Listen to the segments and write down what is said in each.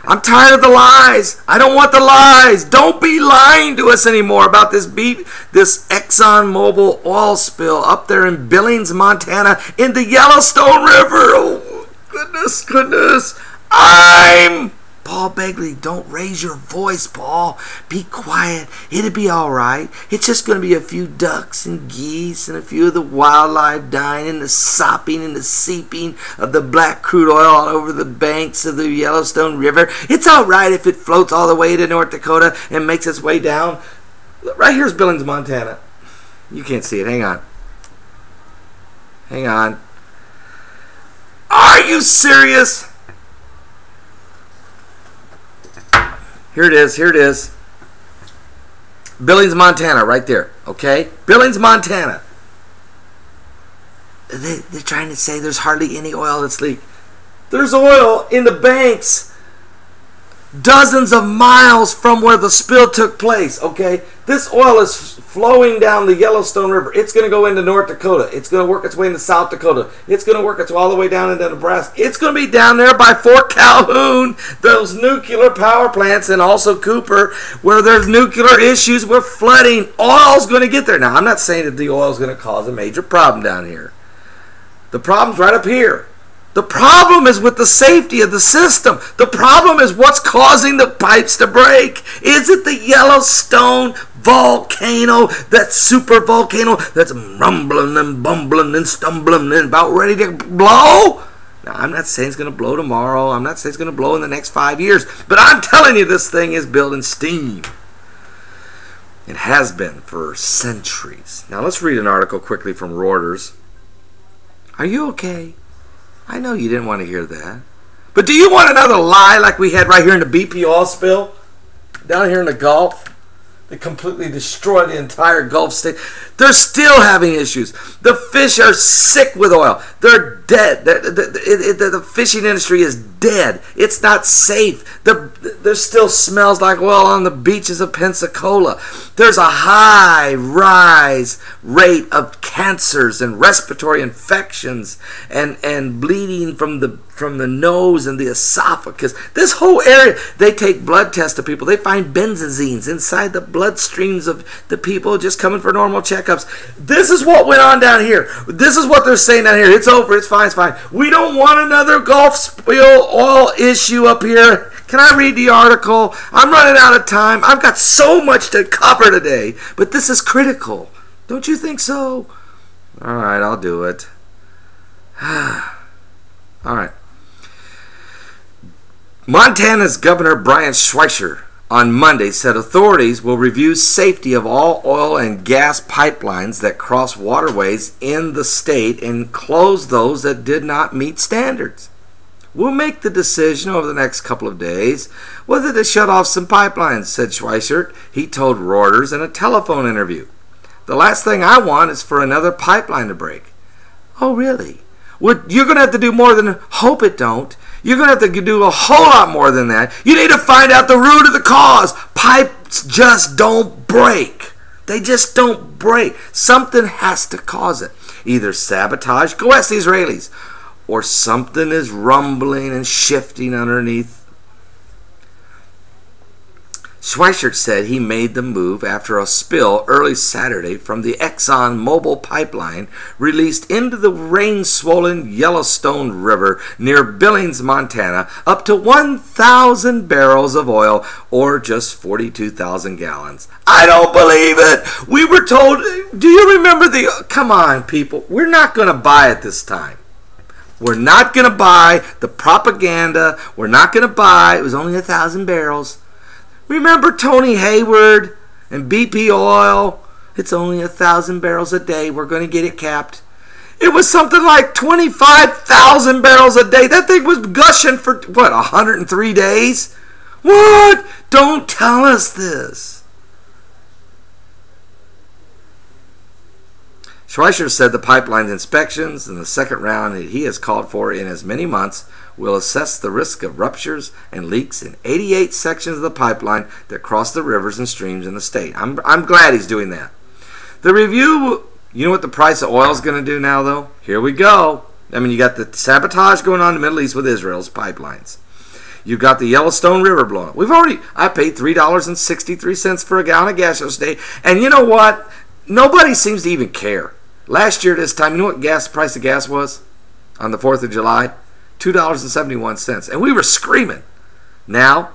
I'm tired of the lies. I don't want the lies. Don't be lying to us anymore about this Exxon Mobil oil spill up there in Billings, Montana, in the Yellowstone River. Oh, goodness, goodness. I'm Paul Begley. Don't raise your voice, Paul. Be quiet. It'll be all right. It's just going to be a few ducks and geese and a few of the wildlife dying and the sopping and the seeping of the black crude oil all over the banks of the Yellowstone River. It's all right if it floats all the way to North Dakota and makes its way down. Right here's Billings, Montana. You can't see it. Hang on. Hang on. Are you serious? Here it is. Here it is. Billings, Montana, right there. Okay? Billings, Montana. They're trying to say there's hardly any oil that's leaked. There's oil in the banks dozens of miles from where the spill took place. Okay? This oil is flowing down the Yellowstone River. It's going to go into North Dakota. It's going to work its way into South Dakota. It's going to work its way all the way down into Nebraska. It's going to be down there by Fort Calhoun, those nuclear power plants, and also Cooper, where there's nuclear issues with flooding. Oil's going to get there. Now, I'm not saying that the oil's going to cause a major problem down here. The problem's right up here. The problem is with the safety of the system. The problem is what's causing the pipes to break. Is it the Yellowstone volcano, that super volcano that's rumbling and bumbling and stumbling and about ready to blow? Now, I'm not saying it's going to blow tomorrow. I'm not saying it's going to blow in the next 5 years. But I'm telling you, this thing is building steam. It has been for centuries. Now, let's read an article quickly from Reuters. Are you okay? I know you didn't want to hear that. But do you want another lie like we had right here in the BP oil spill? Down here in the Gulf? That completely destroyed the entire Gulf state. They're still having issues. The fish are sick with oil. They're dead. The fishing industry is dead. It's not safe. There still smells like oil on the beaches of Pensacola. There's a high rise rate of cancers and respiratory infections and bleeding from the nose and the esophagus. This whole area, they take blood tests of people. They find benzazines inside the bloodstreams of the people just coming for normal checkups. This is what went on down here. This is what they're saying down here. It's over. It's fine. It's fine. We don't want another Gulf spill oil issue up here. Can I read the article? I'm running out of time. I've got so much to cover today, but this is critical. Don't you think so? All right, I'll do it. All right. Montana's Governor Brian Schweitzer on Monday said authorities will review safety of all oil and gas pipelines that cross waterways in the state and close those that did not meet standards. We'll make the decision over the next couple of days whether to shut off some pipelines, said Schweitzer. He told Reuters in a telephone interview. The last thing I want is for another pipeline to break. Oh, really? Well, you're going to have to do more than hope it don't. You're going to have to do a whole lot more than that. You need to find out the root of the cause. Pipes just don't break. They just don't break. Something has to cause it. Either sabotage, go ask the Israelis, or something is rumbling and shifting underneath. Schweitzer said he made the move after a spill early Saturday from the Exxon Mobil pipeline released into the rain-swollen Yellowstone River near Billings, Montana, up to 1,000 barrels of oil, or just 42,000 gallons. I don't believe it. We were told, do you remember come on, people, we're not going to buy it this time. We're not going to buy the propaganda. We're not going to buy, it was only 1,000 barrels. Remember Tony Hayward and BP oil? It's only 1,000 barrels a day. We're going to get it capped. It was something like 25,000 barrels a day. That thing was gushing for, 103 days? What? Don't tell us this. Schweitzer said the pipeline's inspections and the second round that he has called for in as many months will assess the risk of ruptures and leaks in 88 sections of the pipeline that cross the rivers and streams in the state. I'm glad he's doing that. The review, you know what the price of oil is going to do now, though? Here we go. I mean, you got the sabotage going on in the Middle East with Israel's pipelines. You got the Yellowstone River blowing up. I paid $3.63 for a gallon of gas yesterday. And you know what? Nobody seems to even care. Last year this time, you know what the price of gas was on the 4th of July? $2.71. And we were screaming. Now,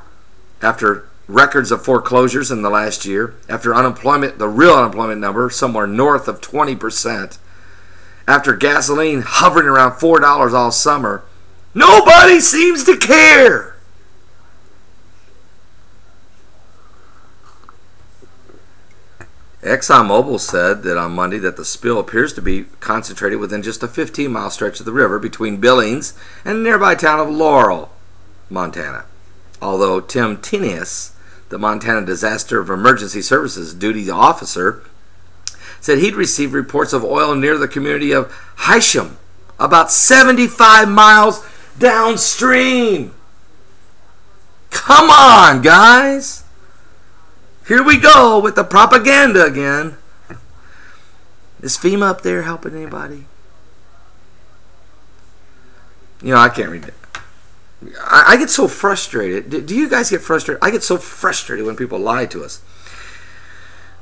after records of foreclosures in the last year, after unemployment, the real unemployment number, somewhere north of 20%, after gasoline hovering around $4 all summer, nobody seems to care. Exxon Mobil said that on Monday that the spill appears to be concentrated within just a 15-mile stretch of the river between Billings and the nearby town of Laurel, Montana. Although Tim Tinius, the Montana Disaster of Emergency Services duty officer, said he'd received reports of oil near the community of Hysham, about 75 miles downstream. Come on, guys. Here we go with the propaganda again. Is FEMA up there helping anybody? You know, I can't read it. I get so frustrated. Do you guys get frustrated? I get so frustrated when people lie to us.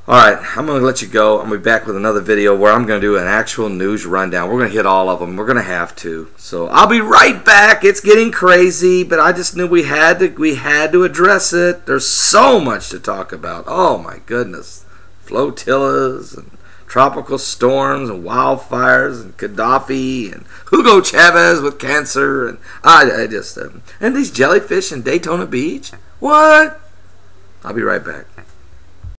Alright, I'm going to let you go. I'm going to be back with another video where I'm going to do an actual news rundown. We're going to hit all of them. We're going to have to. So I'll be right back. It's getting crazy, but I just knew we had to address it. There's so much to talk about. Oh my goodness. Flotillas and tropical storms and wildfires and Gaddafi and Hugo Chavez with cancer and and these jellyfish in Daytona Beach. What? I'll be right back.